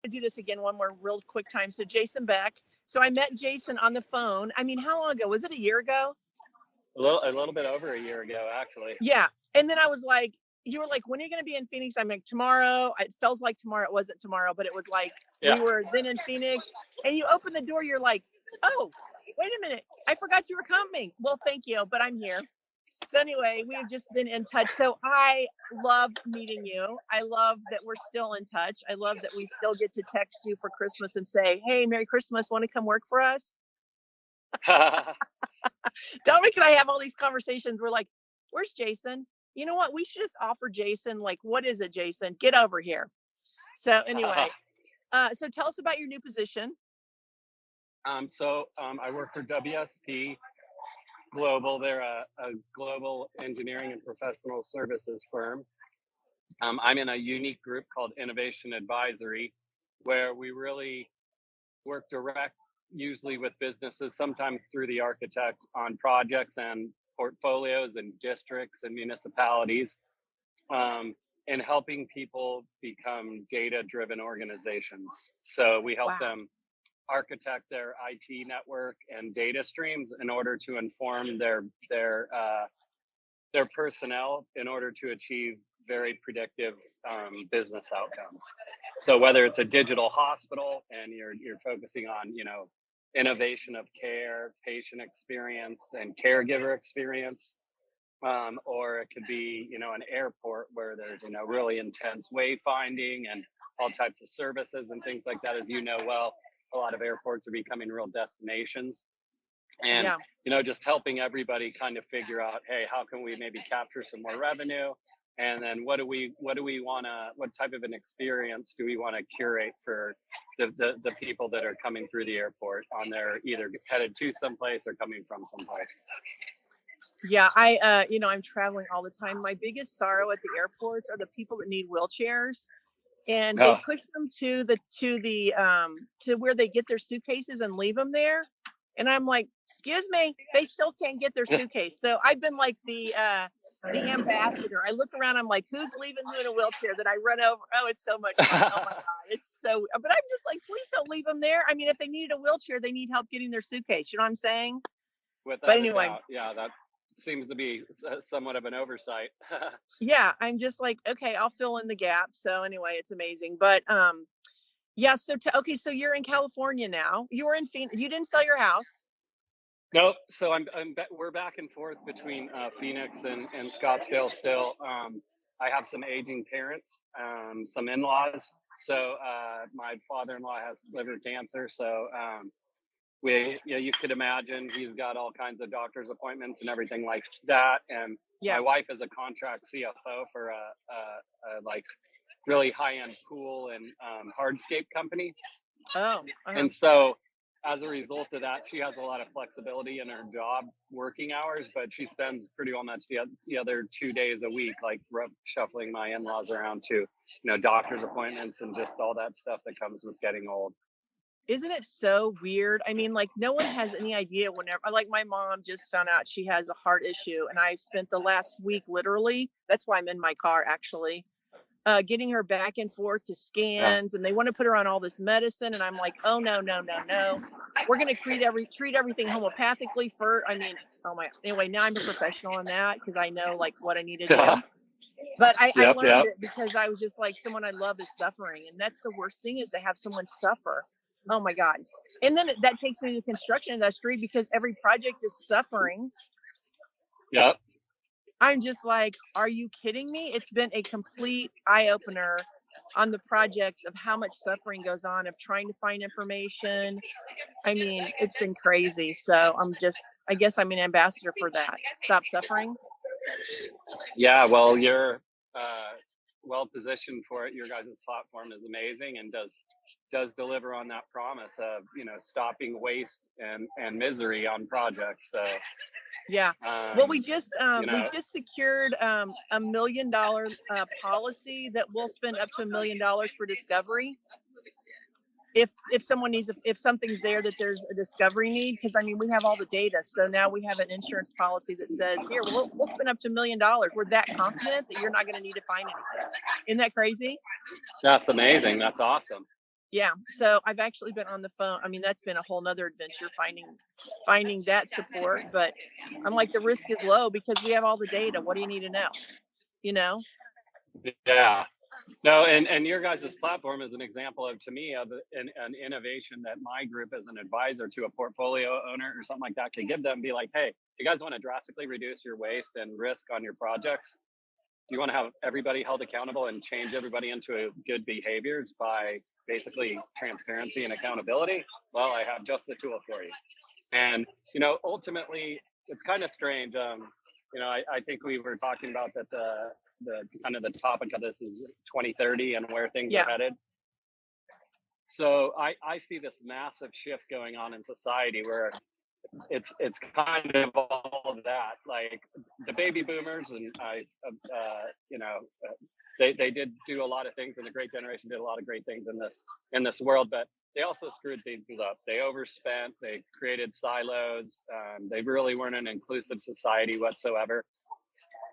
to do this again one more real quick time. So Jason Beck. So I met Jason on the phone. I mean, how long ago? Was it a year ago? A little bit over a year ago, actually. Yeah. And then I was like, you were like, when are you going to be in Phoenix? I'm like, tomorrow. It feels like tomorrow. It wasn't tomorrow, but it was like, we were then in Phoenix, and you open the door. You're like, oh, wait a minute. I forgot you were coming. Well, thank you, but I'm here. So anyway, we've just been in touch. So I love meeting you. I love that we're still in touch. I love that we still get to text you for Christmas and say, hey, Merry Christmas. Want to come work for us? Dominic and I have all these conversations. We're like, where's Jason? You know what? We should just offer Jason, like, what is it, Jason? Get over here. So anyway, so tell us about your new position. I work for WSP Global. They're a global engineering and professional services firm. I'm in a unique group called Innovation Advisory, where we really work direct, usually with businesses, sometimes through the architect, on projects and portfolios and districts and municipalities, and helping people become data-driven organizations. So we help them architect their IT network and data streams in order to inform their personnel in order to achieve very predictive business outcomes. So whether it's a digital hospital and you're focusing on, innovation of care, patient experience, and caregiver experience, or it could be, an airport where there's, really intense wayfinding and all types of services and things like that. As you know well, a lot of airports are becoming real destinations. And, just helping everybody kind of figure out, hey, how can we maybe capture some more revenue? And then what type of an experience do we want to curate for the people that are coming through the airport on their either headed to someplace or coming from someplace? Yeah, I'm traveling all the time. My biggest sorrow at the airports are the people that need wheelchairs, and they push them to where they get their suitcases and leave them there. And I'm like, excuse me, they still can't get their suitcase. So I've been like the ambassador. I look around, I'm like, who's leaving who in a wheelchair that I run over? Oh, it's so much fun. Oh my God. It's so, but I'm just like, please don't leave them there. I mean, if they needed a wheelchair, they need help getting their suitcase. You know what I'm saying? Without a doubt. Yeah, that seems to be somewhat of an oversight. Yeah, I'm just like, okay, I'll fill in the gap. So anyway, it's amazing. But yeah, so so you're in California now. You were in Phoenix. You didn't sell your house. Nope. So we're back and forth between Phoenix and Scottsdale still. I have some aging parents, some in-laws. So my father-in-law has liver cancer. So you could imagine he's got all kinds of doctor's appointments and everything like that. And my wife is a contract CFO for a like really high-end pool and hardscape company. And so as a result of that, she has a lot of flexibility in her job working hours, but she spends pretty much the other 2 days a week, like shuffling my in-laws around to, doctor's appointments and just all that stuff that comes with getting old. Isn't it so weird? I mean, like, no one has any idea like my mom just found out she has a heart issue, and I spent the last week, literally, that's why I'm in my car actually, getting her back and forth to scans, and they want to put her on all this medicine. And I'm like, oh, no. We're going to treat everything homeopathically anyway, now I'm a professional in that because I know like what I need to do. But I learned it because I was just like, someone I love is suffering. And that's the worst thing, is to have someone suffer. Oh my God. And then that takes me to the construction industry, because every project is suffering. Yep. I'm just like, are you kidding me? It's been a complete eye opener on the projects of how much suffering goes on of trying to find information. I mean, it's been crazy. So I guess I'm an ambassador for that. Stop suffering. Yeah, well, you're well positioned for it. Your guys' platform is amazing and does deliver on that promise of, stopping waste and misery on projects. So yeah, well, we just secured $1 million policy that will spend up to $1 million for discovery. If something's there that there's a discovery need, because I mean, we have all the data. So now we have an insurance policy that says, here, we'll spend up to $1 million. We're that confident that you're not going to need to find anything. Isn't that crazy? That's amazing. That's awesome. Yeah. So I've actually been on the phone. I mean, that's been a whole nother adventure finding that support. But I'm like, the risk is low because we have all the data. What do you need to know? You know? Yeah. No, and your guys' platform is an example of, to me, of an innovation that my group as an advisor to a portfolio owner or something like that could give them. Be like, hey, you guys want to drastically reduce your waste and risk on your projects? Do you want to have everybody held accountable and change everybody into good behaviors by basically transparency and accountability? Well, I have just the tool for you. And ultimately, it's kind of strange. I think we were talking about that the kind of the topic of this is 2030 and where things are Yeah. headed. So I see this massive shift going on in society where it's kind of all of that. Like the baby boomers, and they did do a lot of things, and the great generation did a lot of great things in this world, but they also screwed things up. They overspent. They created silos. They really weren't an inclusive society whatsoever.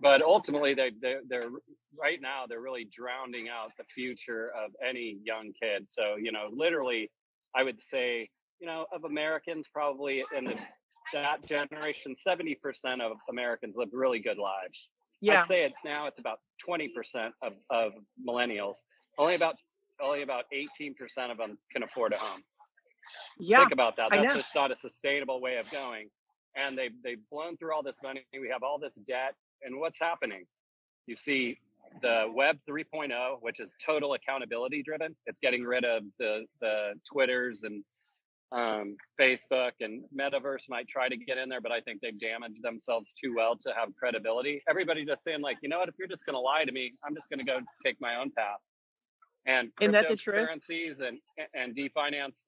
But ultimately, they're right now they're really drowning out the future of any young kid. So literally, I would say of Americans, probably in that generation, 70% of Americans live really good lives. I'd Yeah. say now it's about 20% of millennials. Only about 18% of them can afford a home. Yeah. Think about that. I That's know. just not a sustainable way of going. And they've blown through all this money. We have all this debt. And what's happening? You see the Web 3.0, which is total accountability driven. It's getting rid of the Twitters and Facebook, and Metaverse might try to get in there, but I think they've damaged themselves too well to have credibility. Everybody just saying like, you know what, if you're just going to lie to me, I'm just going to go take my own path. And Isn't that the truth? cryptocurrencies and definance,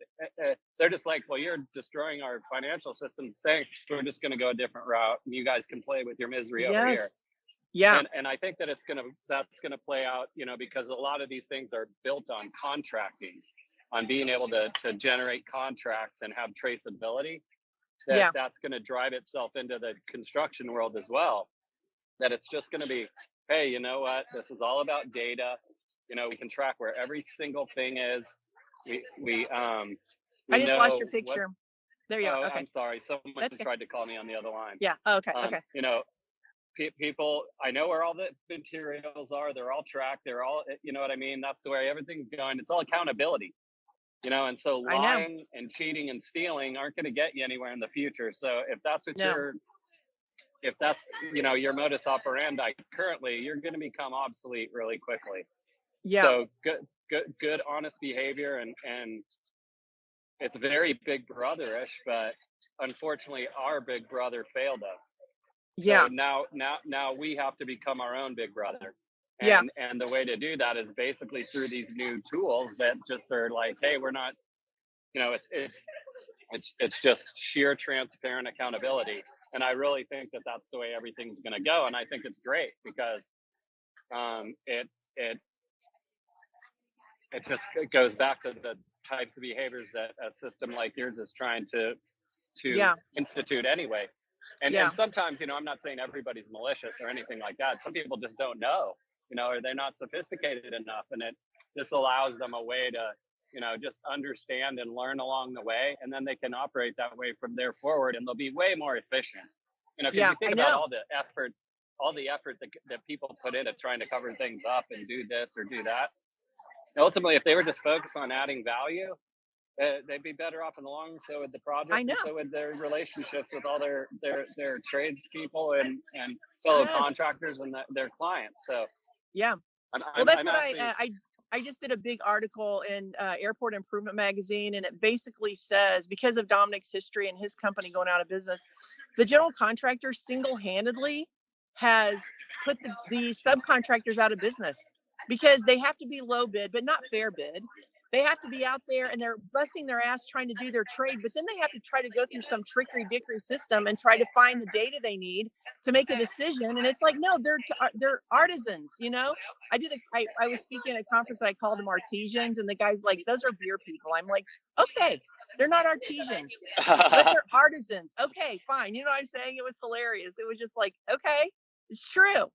they're just like, well, you're destroying our financial system. Thanks. We're just going to go a different route, and you guys can play with your misery over here. Yes. Yeah. And I think that that's gonna play out, because a lot of these things are built on contracting, on being able to generate contracts and have traceability. Yeah. That's going to drive itself into the construction world as well. That it's just going to be, hey, you know what? This is all about data. We can track where every single thing is. We we um I we just lost know your what. picture. There you are. Oh, Okay. I'm sorry. Someone That's okay. tried to call me on the other line. Yeah. Oh, okay. Um, Okay. you know, people, I know where all the materials are. They're all tracked. They're all, you know what I mean? That's the way everything's going. It's all accountability, and so I know. lying and cheating and stealing aren't going to get you anywhere in the future. So No. if that's your modus operandi currently, you're going to become obsolete really quickly. Yeah. So good honest behavior, and it's very big brotherish, but unfortunately our big brother failed us. So Yeah. now we have to become our own big brother. Yeah. And the way to do that is basically through these new tools that just are like, hey, we're not, it's just sheer transparent accountability. And I really think that that's the way everything's going to go. And I think it's great because it it it goes back to the types of behaviors that a system like yours is trying to Yeah. institute anyway. And Yeah. sometimes, I'm not saying everybody's malicious or anything like that. Some people just don't know, or they're not sophisticated enough, and this allows them a way to just understand and learn along the way, and then they can operate that way from there forward, and they'll be way more efficient. Because Yeah. you think I about know. all the effort that people put into trying to cover things up and do this or do that. Ultimately, if they were just focused on adding value, they'd be better off in the long run. So with the I project, and know. so with their relationships with all their tradespeople and fellow Yes. contractors and their clients. So Yeah. I'm Well, I'm, that's I'm what actually. I just did a big article in Airport Improvement Magazine, and it basically says because of Dominic's history and his company going out of business, the general contractor single-handedly has put the subcontractors out of business because they have to be low bid, but not fair bid. They have to be out there and they're busting their ass trying to do their trade, but then they have to try to go through some trickery dickery system and try to find the data they need to make a decision. And it's like, no, they're artisans, I was speaking at a conference that I called them artisans, and the guy's like, those are beer people. I'm like, okay, they're not artisans, but they're artisans. Okay, fine. You know what I'm saying? It was hilarious. It was just like, okay, it's true.